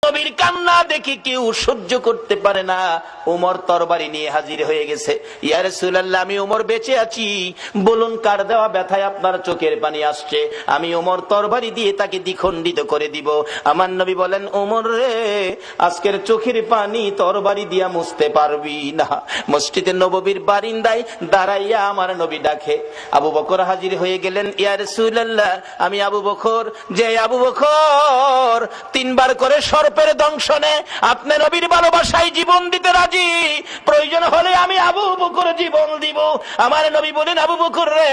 নবীর কান্না দেখি কেউ সহ্য করতে পারে না। ওমর তরবারি নিয়ে হাজির হয়ে গেছে। ইয়া রাসূলুল্লাহ, আমি ওমর বেঁচে আছি, বলুন কার দেওয়া ব্যথায় আপনার চোখের পানি আসছে, আমি ওমর তরবারি দিয়ে তাকে দ্বিখণ্ডিত করে দিব। আমার নবী বলেন, ওমর রে, আজকের চোখের পানি তরবারি দিয়া মুছতে পারবি না। মসজিদে নববীর বারিন্দায় দাঁড়াইয়া আমার নবী ডাকে। আবু বকর হাজির হয়ে গেলেন। ইয়া রাসূলুল্লাহ, আমি আবু বকর, যে আবু বকর 3 বার করে সর্পের দংশনে আপনি নবীর ভালোবাসায় জীবন দিতে রাজি, প্রয়োজন হলে আমি আবু বকর জীবন দিব। আমার নবী বলেন, আবু বকর রে,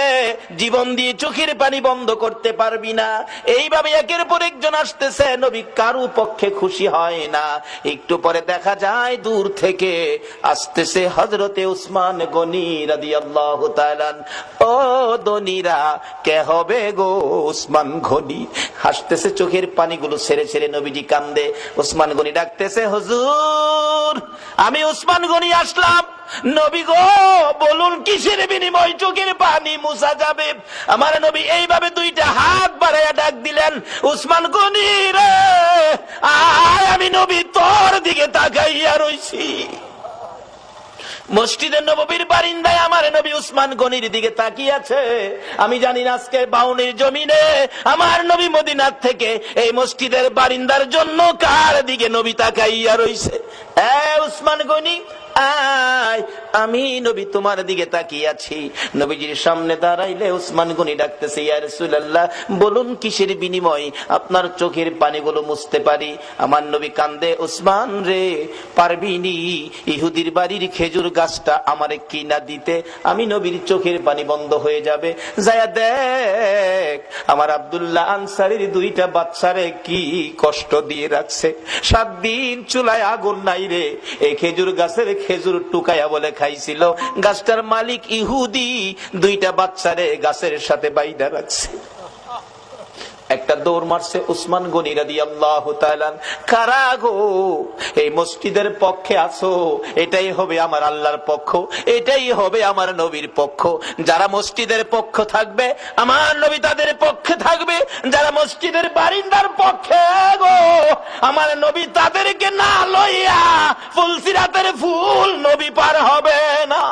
জীবন দিয়ে চোখের পানি বন্ধ করতে পারবি না। এইভাবে একের পর একজন আসতেছে, নবী কারো পক্ষে খুশি হয় না। একটু পরে দেখা যায় দূর থেকে আসতেছে হযরতে উসমান গনি রাদিয়াল্লাহু তাআলা। ও দনিরা, কে হবে গো উসমান গনি? হাসতেছে, চোখের পানিগুলো ছেড়ে ছেড়ে নবীজি কান্দে। উসমান গনি ডাকতেছে, হুজুর, আমি উসমান গনি আসলাম। নবী গো, বলুন কিসের বিনিময় চোখের পানি মুছা যাবে? আমার নবী এইভাবে 2টা হাত বাড়াইয়া ডাক দিলেন, উসমান গনি রে, আয়, আমি নবী তোর দিকে তাকাইয়া রইছি। মসজিদের নববীর বারিন্দায় আমার নবী উসমান গনির দিকে তাকিয়ে আছে। আমি জানি না আজকে বাউনির জমিনে আমার নবী মদিনার থেকে এই মসজিদের বারিন্দার জন্য কার দিকে নবী তাকাইয়া রইছে। উসমান গনি, আয়, আমি নবী তোমার দিকে তাকিয়ে আছি। নবীজির সামনে দাঁড়াইলে উসমান গনি ডাকতেছে, ইয়া রাসূলুল্লাহ, বলুন কিসের বিনিময় আপনার চোখের পানিগুলো মুছতে পারি? আমার নবী কান্দে, উসমান রে, পারবিনি ইহুদির বাড়ির খেজুর গাছটা আমারে কিনা দিতে, আমি নবীর চোখের পানি বন্ধ হয়ে যাবে। যায়া দেখ আমার আব্দুল্লাহ আনসারীর 2টা বাচ্চারে কি কষ্ট দিয়ে রাখছে। 7 দিন চুলায় আগুন নাই রে, এই খেজুর গাছের খেজুর টুকায়া বলে খাইছিল। গাছটার মালিক ইহুদি, 2টা বাচ্চারে গাছের সাথে বাইধা রাখছে। একটা দৌড় মারছে উসমান গনি রাদিয়াল্লাহু তাআলা। কারা গো এই মসজিদের পক্ষে আছো? এটাই হবে আমার আল্লাহর পক্ষ, এটাই হবে আমার নবীর পক্ষ। যারা মসজিদের পক্ষ থাকবে আমার নবী তাদের পক্ষে থাকবে, যারা মসজিদের বারিন্দার পক্ষে গো আমার নবী তাদেরকে না লইয়া ফুলসিরাতের ফুল নবী পার হবে না।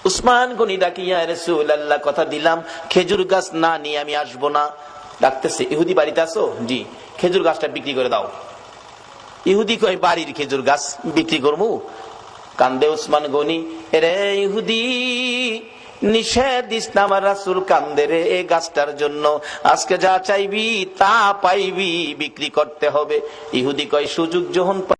উসমান গনি ডাকি, ইয়া রাসূলুল্লাহ, কথা দিলাম খেজুর গাছ না নিয়ে আমি আসবো না। ডাকতেছে, ইহুদি বাড়িতে আছো? জি। খেজুর গাছটা বিক্রি করে দাও। ইহুদি কয়, বাড়ির খেজুর গাছ বিক্রি করবো? কান্দে উসমান গনি, রে ইহুদি, নিষেধ দিস না, আমার রাসূল কান্দে রে এই গাছটার জন্য। আজকে যা চাইবি তা পাইবি, বিক্রি করতে হবে। ইহুদি কয়, সুযোগ যখন